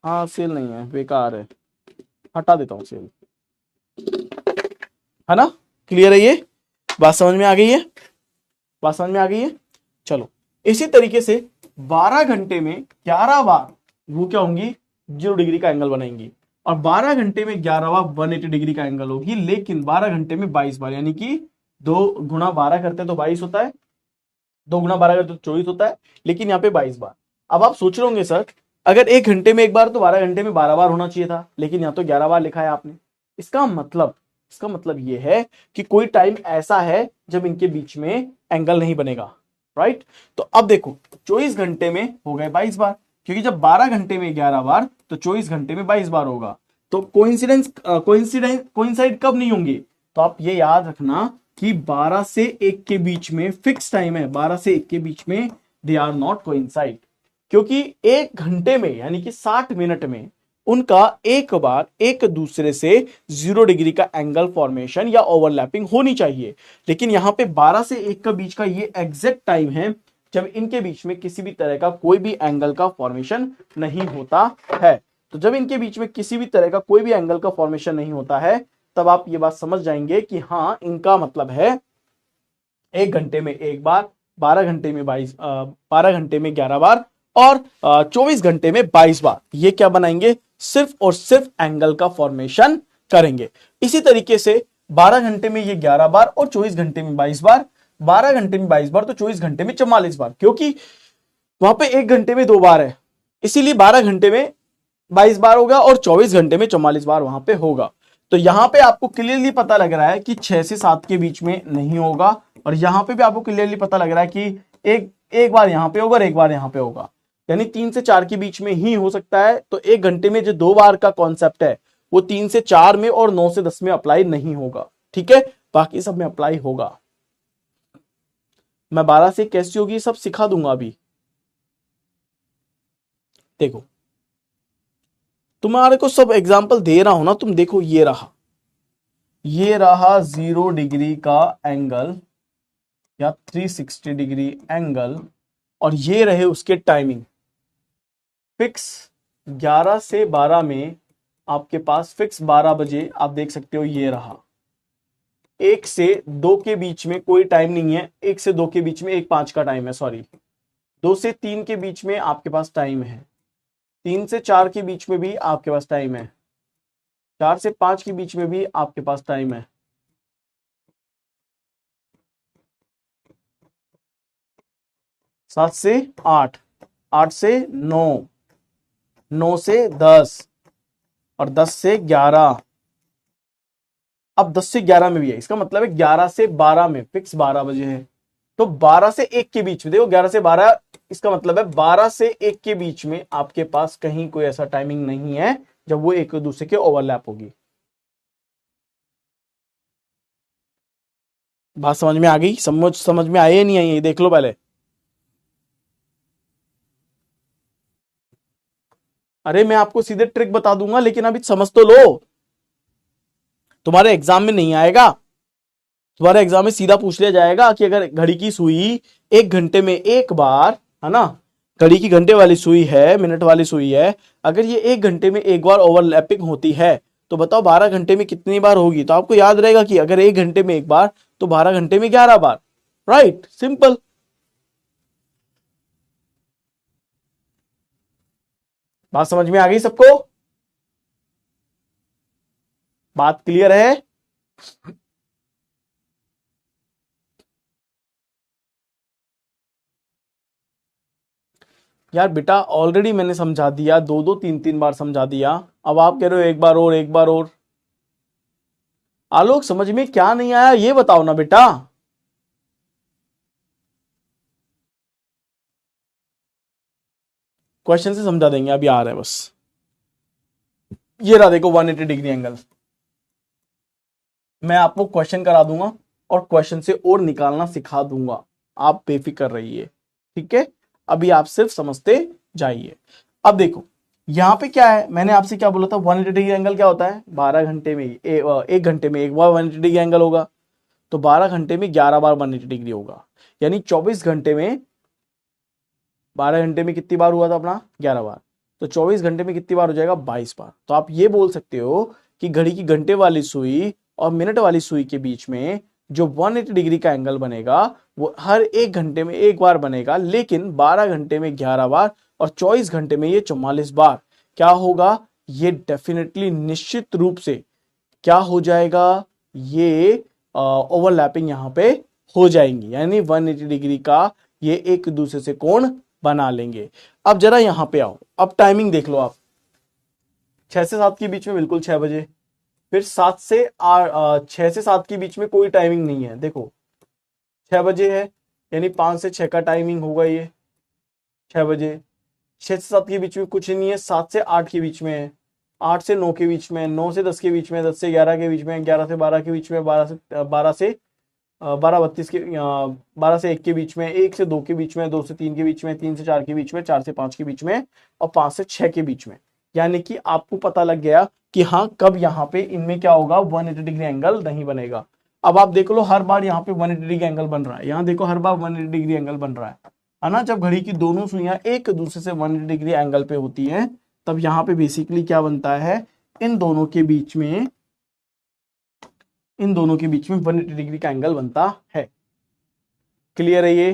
हाँ सेल नहीं है, बेकार है, हटा देता हूँ सेल, है ना? क्लियर है ये? बात समझ में आ गई है? बात समझ में आ गई है? चलो इसी तरीके से 12 घंटे में 11 बार वो क्या होंगी, 0 डिग्री का एंगल बनाएंगी, और 12 घंटे में 11 बार 180 डिग्री का एंगल होगी, लेकिन 12 घंटे में 22 बार, यानी कि 2 गुणा 12 करते तो 22 होता है, 2 गुणा 12 करते तो 24 होता है, लेकिन यहाँ पे 22 बार। अब आप सोच रहे होंगे सर अगर 1 घंटे में 1 बार तो 12 घंटे में 12 बार होना चाहिए था, लेकिन यहाँ तो 11 बार लिखा है आपने। इसका मतलब ये है कि कोई टाइम ऐसा है जब इनके बीच में एंगल नहीं बनेगा, राइट। तो अब देखो 24 घंटे में हो गए 22 बार, क्योंकि जब 12 घंटे में 11 बार तो 24 घंटे में 22 बार होगा। तो कोइंसाइड कब नहीं होंगे, तो आप ये याद रखना कि 12 से 1 के बीच में फिक्स टाइम है, 12 से 1 के बीच में दे आर नॉट कोइंसाइड, क्योंकि 1 घंटे में यानी कि 60 मिनट में उनका एक बार एक दूसरे से 0 डिग्री का एंगल फॉर्मेशन या ओवरलैपिंग होनी चाहिए। लेकिन यहां पे 12 से 1 का बीच का ये एग्जैक्ट टाइम है जब इनके बीच में किसी भी तरह का कोई भी एंगल का फॉर्मेशन नहीं होता है। तो जब इनके बीच में किसी भी तरह का कोई भी एंगल का फॉर्मेशन नहीं होता है, तब आप ये बात समझ जाएंगे कि हाँ इनका मतलब है 1 घंटे में 1 बार, 12 घंटे में 11 बार और 24 घंटे में 22 बार, ये क्या बनाएंगे, सिर्फ और सिर्फ एंगल का फॉर्मेशन करेंगे। इसी तरीके से 12 घंटे में ये 11 बार और 24 घंटे में 22 बार, 12 घंटे में 22 बार तो 24 घंटे में 44 बार, क्योंकि वहां पे 1 घंटे में 2 बार है, इसीलिए 12 घंटे में 22 बार होगा और 24 घंटे में 44 बार वहां पे होगा। तो यहां पे आपको क्लियरली पता लग रहा है कि 6 से 7 के बीच में नहीं होगा, और यहां पे भी आपको क्लियरली पता लग रहा है कि एक बार यहां पे होगा और एक बार यहां पे होगा, यानी 3 से 4 के बीच में ही हो सकता है। तो 1 घंटे में जो 2 बार का कॉन्सेप्ट है वो 3 से 4 में और 9 से 10 में अप्लाई नहीं होगा, ठीक है, बाकी सब में अप्लाई होगा। मैं 12 से कैसी होगी सब सिखा दूंगा अभी। देखो तुम्हारे को सब एग्जाम्पल दे रहा हूं ना, तुम देखो ये रहा 0 डिग्री का एंगल या 360 डिग्री एंगल, और ये रहे उसके टाइमिंग फिक्स 11 से 12 में आपके पास फिक्स 12 बजे आप देख सकते हो ये रहा। 1 से 2 के बीच में कोई टाइम नहीं है, 1 से 2 के बीच में 1:05 का टाइम है, सॉरी 2 से 3 के बीच में आपके पास टाइम है, 3 से 4 के बीच में भी आपके पास टाइम है, 4 से 5 के बीच में भी आपके पास टाइम है, 7 से 8, 8 से 9, 9 से 10 और 10 से 11। अब 10 से 11 में भी है, इसका मतलब है 11 से 12 में फिक्स 12 बजे है। तो 12 से 1 के बीच में देखो 11 से 12, इसका मतलब है 12 से 1 के बीच में आपके पास कहीं कोई ऐसा टाइमिंग नहीं है जब वो एक दूसरे के ओवरलैप होगी। बात समझ में आ गई? समझ में आई या नहीं आई, देख लो पहले। अरे मैं आपको सीधे ट्रिक बता दूंगा, लेकिन अभी समझ तो लो, तुम्हारे एग्जाम में नहीं आएगा। तुम्हारे एग्जाम में सीधा पूछ लिया जाएगा कि अगर घड़ी की सुई 1 घंटे में 1 बार है ना, घड़ी की घंटे वाली सुई है, मिनट वाली सुई है, अगर ये 1 घंटे में 1 बार ओवरलैपिंग होती है तो बताओ 12 घंटे में कितनी बार होगी। तो आपको याद रहेगा कि अगर 1 घंटे में 1 बार तो 12 घंटे में 11 बार, राइट, सिंपल। बात समझ में आ गई सबको? बात क्लियर है? यार बेटा ऑलरेडी मैंने समझा दिया, 2-2 3-3 बार समझा दिया, अब आप कह रहे हो एक बार और एक बार और। आलोक समझ में क्या नहीं आया ये बताओ ना बेटा। क्वेश्चन से समझा देंगे, अभी आ रहा है बस। ये रहा देखो 180 डिग्री एंगल, मैं आपको क्वेश्चन करा दूंगा और क्वेश्चन से और निकालना सिखा दूंगा, आप बेफिक्र रहिए, ठीक है। अभी आप सिर्फ समझते जाइए। अब देखो यहां पे क्या है, मैंने आपसे क्या बोला था, 180 डिग्री एंगल क्या होता है, 12 घंटे में 1 घंटे में 1 बार 180 डिग्री एंगल होगा, तो 12 घंटे में 11 बार 180 डिग्री होगा, यानी 24 घंटे में 12 घंटे में कितनी बार हुआ था अपना 11 बार, तो 24 घंटे में कितनी बार हो जाएगा 22 बार। तो आप ये बोल सकते हो कि घड़ी की घंटे वाली सुई और मिनट वाली सुई के बीच में जो 180 डिग्री का एंगल बनेगा वो हर 1 घंटे में एक बार बनेगा, लेकिन 12 घंटे में 11 बार और 24 घंटे में ये 44 बार क्या होगा, ये डेफिनेटली निश्चित रूप से क्या हो जाएगा, ये ओवरलैपिंग यहां पे हो जाएंगी, यानी 180 डिग्री का ये एक दूसरे से कोण बना लेंगे। अब जरा यहां पे आओ, अब टाइमिंग देख लो आप, 6 से 7 के बीच में बिल्कुल 6 बजे, फिर 6 से 7 के बीच में कोई टाइमिंग नहीं है, देखो 6 बजे है, यानी 5 से 6 का टाइमिंग होगा ये 6 बजे। 6 से 7 के बीच में कुछ नहीं है, 7 से 8 के बीच में है, 8 से 9 के बीच में, 9 से 10 के बीच में, 10 से 11 के बीच में, 11 से 12 के बीच में, 12 से 1 के बीच में, 1 से 2 के बीच में, 2 से 3 के बीच में, 3 से 4 के बीच में, 4 से 5 के बीच में और 5 से 6 के बीच में। यानी कि आपको पता लग गया कि हाँ कब यहाँ पे इनमें क्या होगा, 180 डिग्री एंगल नहीं बनेगा। अब आप देख लो हर बार यहाँ पे 180 डिग्री एंगल बन रहा है, यहाँ देखो हर बार 180 डिग्री एंगल बन रहा है ना। जब घड़ी की दोनों सुइयां एक दूसरे से 180 डिग्री एंगल पे होती हैं तब यहाँ पे बेसिकली क्या बनता है, इन दोनों के बीच में 180 डिग्री का एंगल बनता है। क्लियर है, ये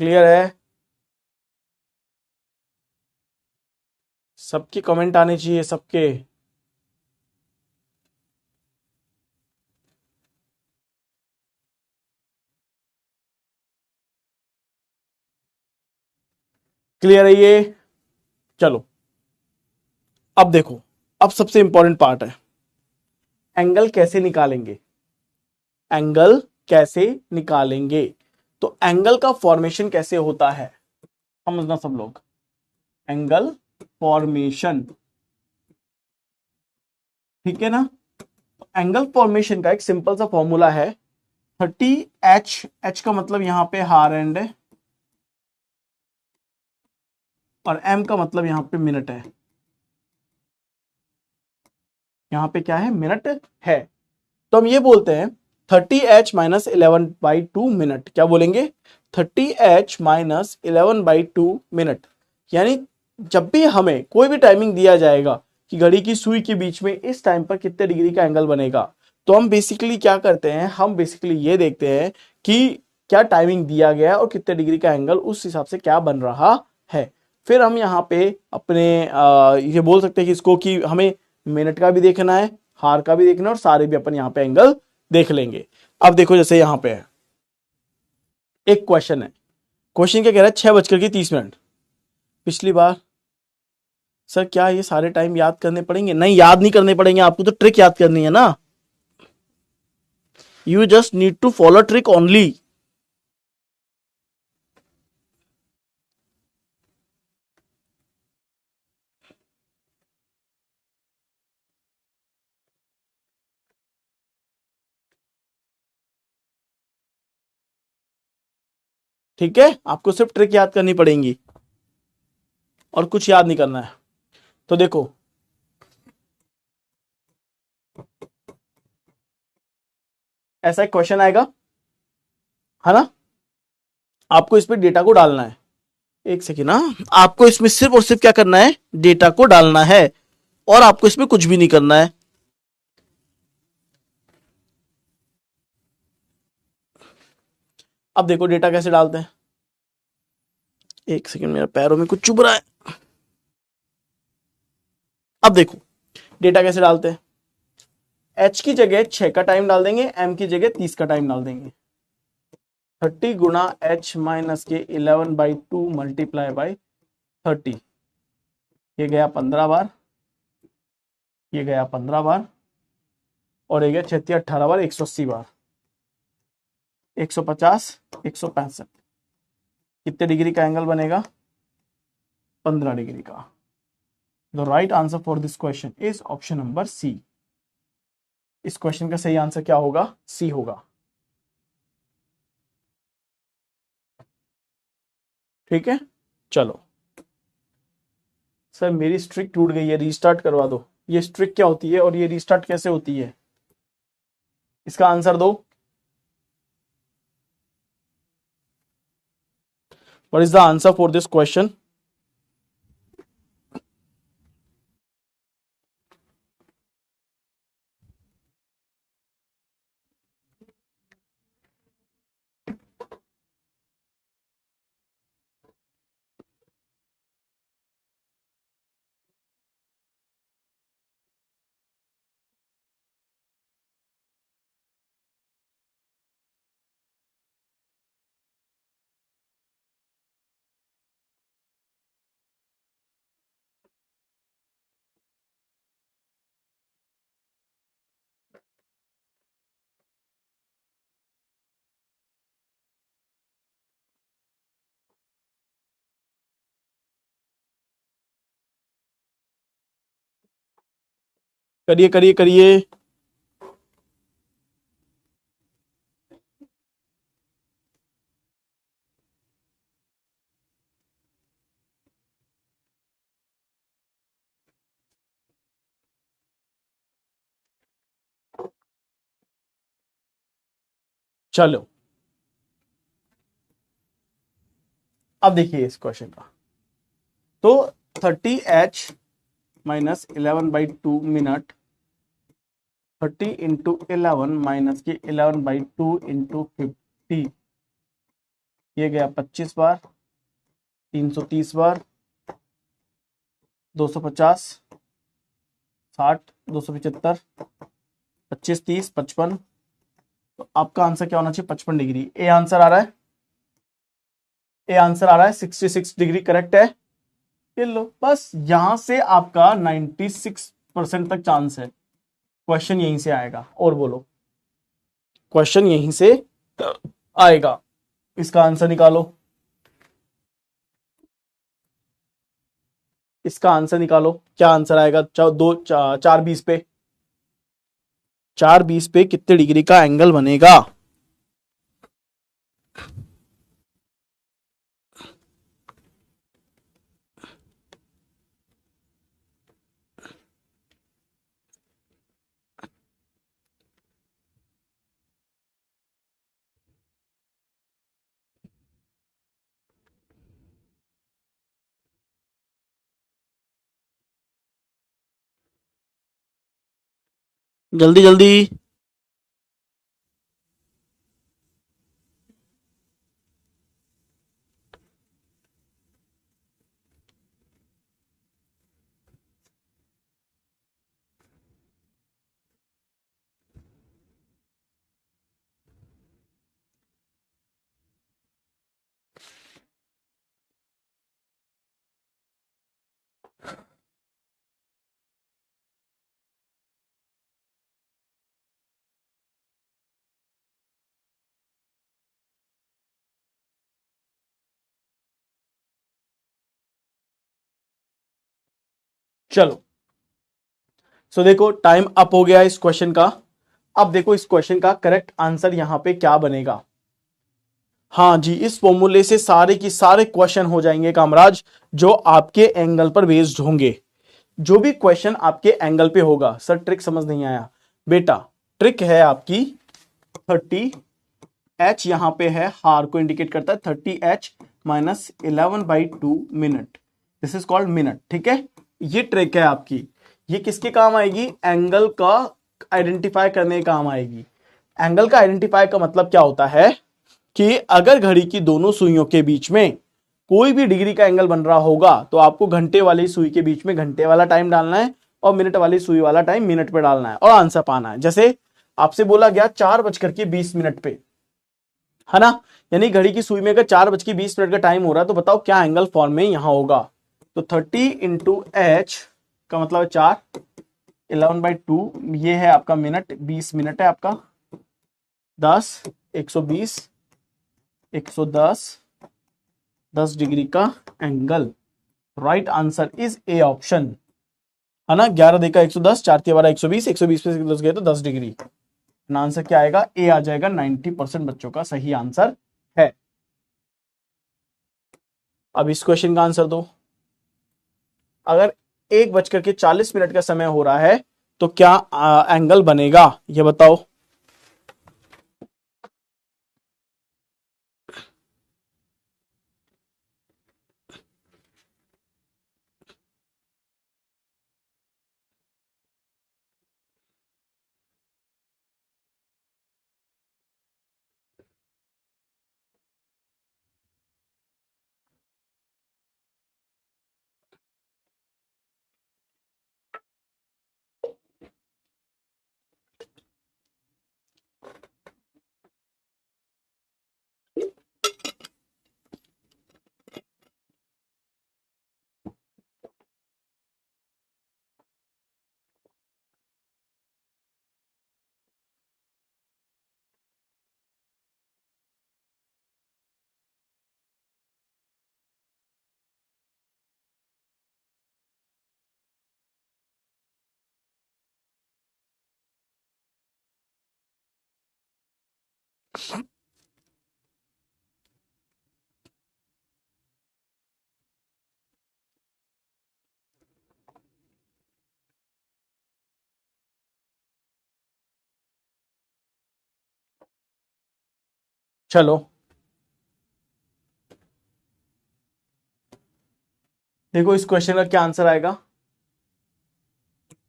क्लियर है? सबके कमेंट आने चाहिए, सबके। क्लियर है ये? चलो अब देखो, अब सबसे इंपॉर्टेंट पार्ट है, एंगल कैसे निकालेंगे। एंगल कैसे निकालेंगे, तो एंगल का फॉर्मेशन कैसे होता है समझना सब लोग। एंगल फॉर्मेशन, ठीक है ना। एंगल फॉर्मेशन का एक सिंपल सा फॉर्मूला है 30H, H का मतलब यहां पे हार एंड है और M का मतलब यहां पे मिनट है, यहां पे क्या है, मिनट है। तो हम ये बोलते हैं 30H माइनस 11/2 मिनट, क्या बोलेंगे, 30H माइनस 11/2 मिनट। यानी जब भी हमें कोई भी टाइमिंग दिया जाएगा कि घड़ी की सुई के बीच में इस टाइम पर कितने डिग्री का एंगल बनेगा, तो हम बेसिकली क्या करते हैं, हम बेसिकली ये देखते हैं कि क्या टाइमिंग दिया गया है और कितने डिग्री का एंगल उस हिसाब से क्या बन रहा है। फिर हम यहाँ पे अपने ये बोल सकते हैं कि इसको कि हमें मिनट का भी देखना है, हार का भी देखना है और सारे भी अपन यहाँ पे एंगल देख लेंगे। अब देखो जैसे यहाँ पे है एक क्वेश्चन है, क्वेश्चन क्या कह रहा है, 6:30। पिछली बार सर क्या ये सारे टाइम याद करने पड़ेंगे? नहीं, याद नहीं करने पड़ेंगे, आपको तो ट्रिक याद करनी है ना। You just need to follow trick only. ठीक है, आपको सिर्फ ट्रिक याद करनी पड़ेंगी और कुछ याद नहीं करना है। तो देखो ऐसा एक क्वेश्चन आएगा, है ना, आपको इस पे डेटा को डालना है। एक सेकेंड ना, आपको इसमें सिर्फ और सिर्फ क्या करना है, डेटा को डालना है और आपको इसमें कुछ भी नहीं करना है। अब देखो डेटा कैसे डालते हैं, एक सेकेंड मेरे पैरों में कुछ चुभ रहा है। अब देखो डेटा कैसे डालते हैं, H की जगह 6 का टाइम डाल देंगे, M की जगह 30 का टाइम डाल देंगे। 30 गुना H माइनस के 11/2 मल्टीप्लाई बाई 30, ये गया 15 बार, ये गया 15 बार और ये गया 36 18 बार, 180 बार, 150 165। कितने डिग्री का एंगल बनेगा, 15 डिग्री का। The right answer for this question is option number C. इस क्वेश्चन का सही आंसर क्या होगा, सी होगा। ठीक है, चलो सर मेरी स्ट्रिक टूट गई है, रीस्टार्ट करवा दो। ये स्ट्रिक क्या होती है और ये रीस्टार्ट कैसे होती है, इसका आंसर दो। What is the answer for this question? करिए करिए करिए। चलो अब देखिए इस क्वेश्चन का। तो 30h - 11/2 मिनट, 30 × 11 माइनस के 11/2 × 50, ये गया 25 बार, 330 बार, 250, 60, 275, 25, 30, 55। तो आपका आंसर क्या होना चाहिए? 55 डिग्री। ए आंसर आ रहा है, ए आंसर आ रहा है 66 डिग्री करेक्ट है। ये लो, बस यहां से आपका 96% तक चांस है। क्वेश्चन यहीं से आएगा। और बोलो, क्वेश्चन यहीं से आएगा। इसका आंसर निकालो, इसका आंसर निकालो। क्या आंसर आएगा? 4 20 पे, 4 20 पे कितने डिग्री का एंगल बनेगा? जल्दी जल्दी। चलो, सो देखो टाइम अप हो गया इस क्वेश्चन का। अब देखो इस क्वेश्चन का करेक्ट आंसर यहां पे क्या बनेगा। हाँ जी, इस फॉर्मूले से सारे की सारे क्वेश्चन हो जाएंगे कामराज, जो आपके एंगल पर बेस्ड होंगे। जो भी क्वेश्चन आपके एंगल पे होगा। सर ट्रिक समझ नहीं आया बेटा। ट्रिक है आपकी 30h, यहां पे है हार को इंडिकेट करता है, 30h - 11/2 minute, this is called minute. ठीक है, ये ट्रिक है आपकी। ये किसके काम आएगी? एंगल का आइडेंटिफाई करने के काम आएगी। एंगल का आइडेंटिफाई का मतलब क्या होता है कि अगर घड़ी की दोनों सुइयों के बीच में कोई भी डिग्री का एंगल बन रहा होगा, तो आपको घंटे वाली सुई के बीच में घंटे वाला टाइम डालना है और मिनट वाली सुई वाला टाइम मिनट पे डालना है और आंसर पाना है। जैसे आपसे बोला गया 4:20 पे, है ना? यानी घड़ी की सुई में अगर 4:20 का टाइम हो रहा है, तो बताओ क्या एंगल फॉर्म में यहां होगा? तो 30 × H का मतलब है 4, 11/2, ये है आपका मिनट, 20 मिनट है आपका, 10, 120, 110, 10 डिग्री का angle. Right answer is A option, है ना? 11 देखा 110, 4 × 120, 120 पे से 10 गए तो 10 डिग्री। आंसर क्या आएगा? ए आ जाएगा। 90% बच्चों का सही आंसर है। अब इस क्वेश्चन का आंसर दो। अगर 1:40 का समय हो रहा है, तो क्या एंगल बनेगा? ये बताओ। चलो देखो इस क्वेश्चन का क्या आंसर आएगा।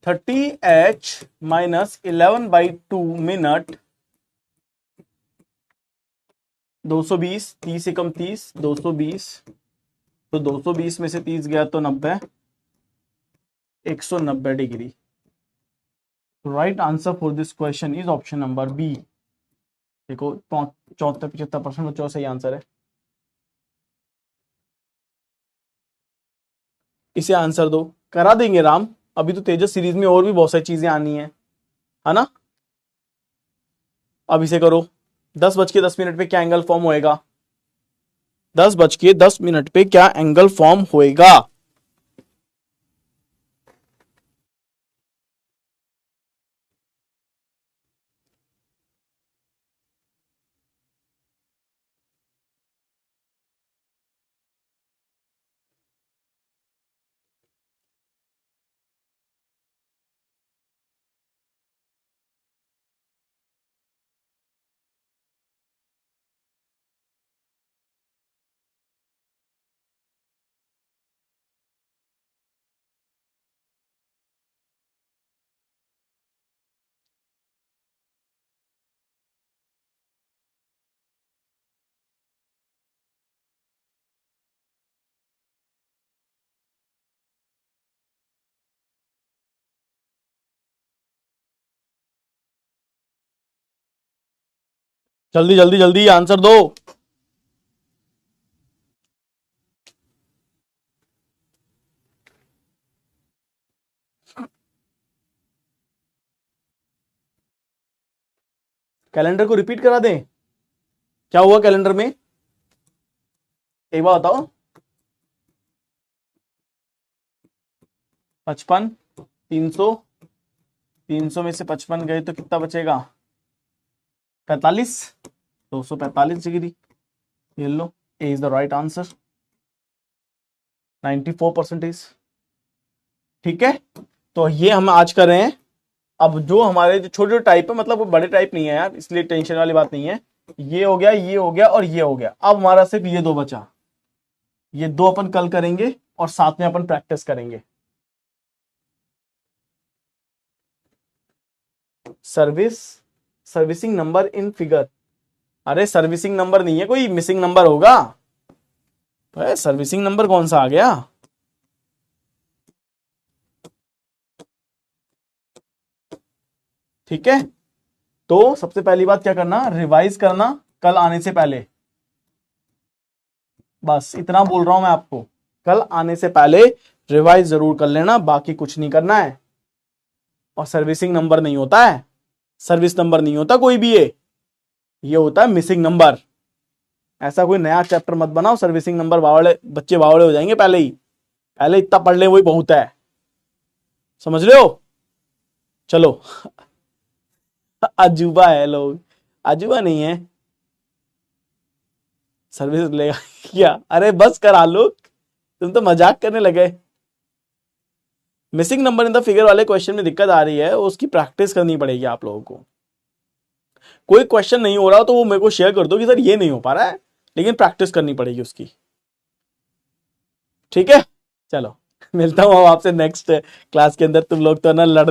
30h माइनस 11/2 मिनट 220, 30 एकम 30, 220, तो 220 में से 30 गया तो 90, 190 degree. Right answer for this question is option number B. देखो 74-75% बच्चों का सही आंसर है। इसे आंसर दो, करा देंगे राम। अभी तो तेजस सीरीज में और भी बहुत सारी चीजें आनी है ना। अब इसे करो। 10:10 पे क्या एंगल फॉर्म होएगा? 10:10 पे क्या एंगल फॉर्म होएगा? जल्दी जल्दी जल्दी आंसर दो। कैलेंडर को रिपीट करा दें? क्या हुआ कैलेंडर में, एक बार बताओ। 55, 300, 300 में से 55 गए तो कितना बचेगा? 45, 245 डिग्री। ये लो, ए इज द राइट आंसर, 94%। ठीक है, तो ये हम आज कर रहे हैं। अब जो हमारे जो छोटे छोटे टाइप है, मतलब वो बड़े टाइप नहीं है यार, इसलिए टेंशन वाली बात नहीं है। ये हो गया, ये हो गया और ये हो गया। अब हमारा सिर्फ ये दो बचा। ये दो अपन कल करेंगे और साथ में अपन प्रैक्टिस करेंगे। Servicing number in figure. अरे सर्विसिंग नंबर नहीं है, कोई मिसिंग नंबर होगा। सर्विसिंग नंबर कौन सा आ गया? ठीक है, तो सबसे पहली बात क्या करना, रिवाइज करना कल आने से पहले। बस इतना बोल रहा हूं मैं आपको, कल आने से पहले रिवाइज जरूर कर लेना, बाकी कुछ नहीं करना है। और सर्विसिंग नंबर नहीं होता है, सर्विस नंबर नहीं होता कोई भी, ये होता है मिसिंग नंबर। ऐसा कोई नया चैप्टर मत बनाओ, सर्विसिंग नंबर बावड़े बच्चे बावड़े हो जाएंगे पहले ही। पहले इतना पढ़ ले वही बहुत है, समझ रहे हो। चलो अजूबा है लोग, अजूबा नहीं है। सर्विस लेगा क्या? अरे बस करा लो, तुम तो मजाक करने लगे। Missing number in the figure वाले क्वेश्चन में दिक्कत आ रही है, उसकी प्रैक्टिस करनी पड़ेगी आप लोगों को। कोई क्वेश्चन नहीं हो रहा तो वो मेरे को शेयर कर दो कि सर ये नहीं हो पा रहा है, लेकिन प्रैक्टिस करनी पड़ेगी उसकी। ठीक है, चलो मिलता हूं आपसे नेक्स्ट क्लास के अंदर। तुम लोग तो ना लड़